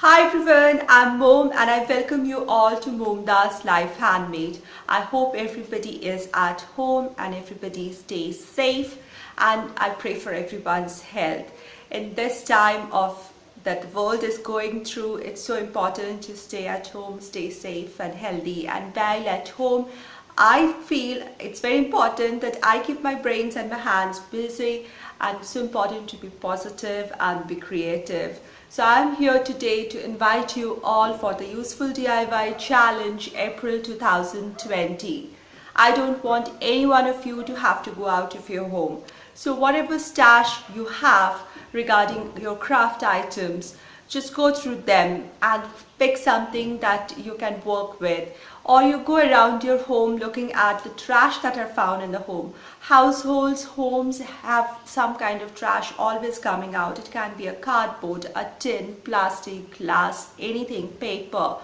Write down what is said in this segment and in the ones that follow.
Hi everyone, I'm Mom and I welcome you all to MomDas Life Handmade. I hope everybody is at home and everybody stays safe, and I pray for everyone's health. In this time of that the world is going through, it's so important to stay at home, stay safe and healthy. And while at home, I feel it's very important that I keep my brains and my hands busy, and it's so important to be positive and be creative. So I'm here today to invite you all for the Useful DIY Challenge April 2020. I don't want any one of you to have to go out of your home. So whatever stash you have regarding your craft items, just go through them and pick something that you can work with. Or you go around your home looking at the trash that are found in the home. Households, homes have some kind of trash always coming out. It can be a cardboard, a tin, plastic, glass, anything, paper,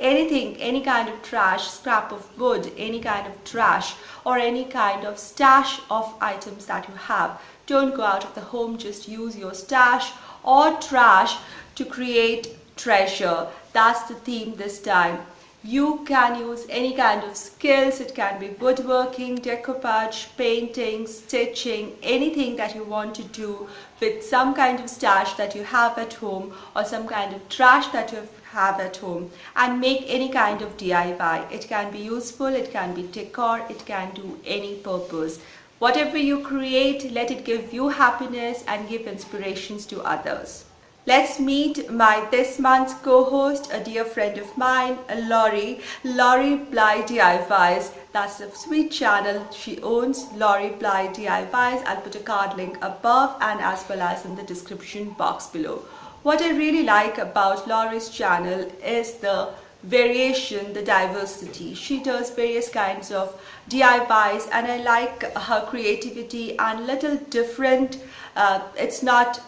anything, any kind of trash, scrap of wood, any kind of trash, or any kind of stash of items that you have. Don't go out of the home, just use your stash or trash to create treasure. That's the theme this time. You can use any kind of skills. It can be woodworking, decoupage, painting, stitching, anything that you want to do with some kind of stash that you have at home or some kind of trash that you have at home, and make any kind of DIY. It can be useful, it can be decor, it can do any purpose. Whatever you create, let it give you happiness and give inspirations to others. Let's meet my this month's co-host, a dear friend of mine, Laurie. Laurie Bly DIYs. That's a sweet channel she owns, Laurie Bly DIYs. I'll put a card link above and as well as in the description box below. What I really like about Laurie's channel is the variation, the diversity. She does various kinds of DIYs and I like her creativity and little different. It's not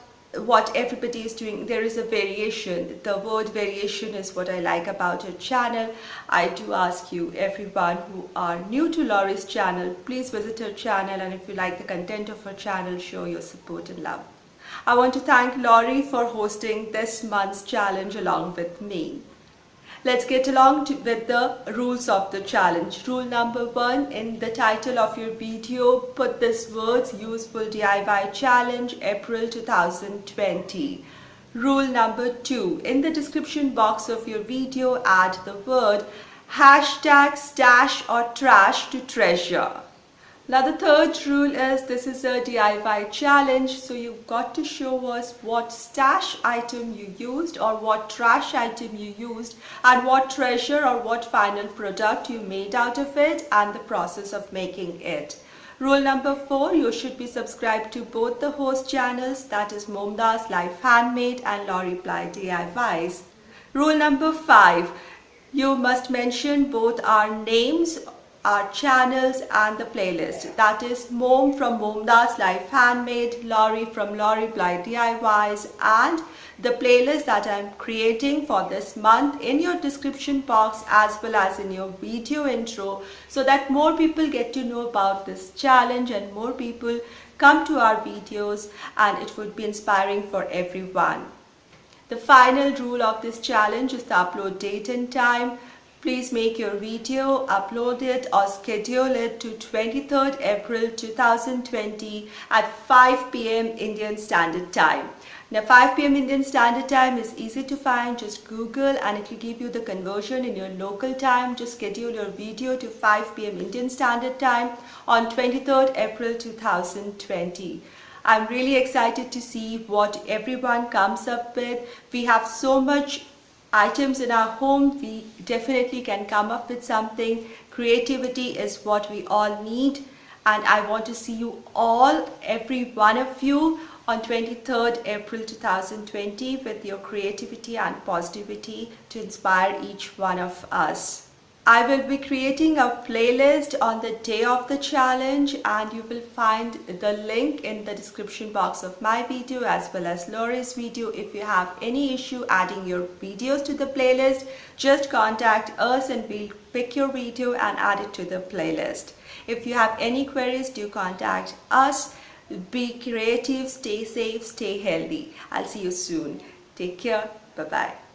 what everybody is doing. There is a variation. The word variation is what I like about her channel. I do ask you, everyone who are new to Laurie's channel, please visit her channel, and if you like the content of her channel, show your support and love. I want to thank Laurie for hosting this month's challenge along with me. Let's get along with the rules of the challenge. Rule number 1, in the title of your video, put this words Useful DIY Challenge April 2020. Rule number 2, in the description box of your video, add the word hashtag stash or trash to treasure. Now the third rule is this is a DIY challenge, so you've got to show us what stash item you used or what trash item you used and what treasure or what final product you made out of it and the process of making it. Rule number 4, you should be subscribed to both the host channels, that is MomDas Life Handmade and Laurie Bly DIYs. Rule number 5, you must mention both our names, our channels and the playlist, that is Mom from MomDas Life Handmade, Laurie from Laurie Bly DIYs, and the playlist that I'm creating for this month in your description box as well as in your video intro, so that more people get to know about this challenge and more people come to our videos and it would be inspiring for everyone. The final rule of this challenge is the upload date and time. Please make your video, upload it or schedule it to 23rd April 2020 at 5 p.m. Indian Standard Time. Now 5 p.m. Indian Standard Time is easy to find. Just Google and it will give you the conversion in your local time. Just schedule your video to 5 p.m. Indian Standard Time on 23rd April 2020. I'm really excited to see what everyone comes up with. We have so much items in our home, we definitely can come up with something. Creativity is what we all need, and I want to see you all, every one of you, on 23rd April 2020 with your creativity and positivity to inspire each one of us. I will be creating a playlist on the day of the challenge, and you will find the link in the description box of my video as well as Laurie's video. If you have any issue adding your videos to the playlist, just contact us and we'll pick your video and add it to the playlist. If you have any queries, do contact us. Be creative, stay safe, stay healthy. I'll see you soon. Take care. Bye-bye.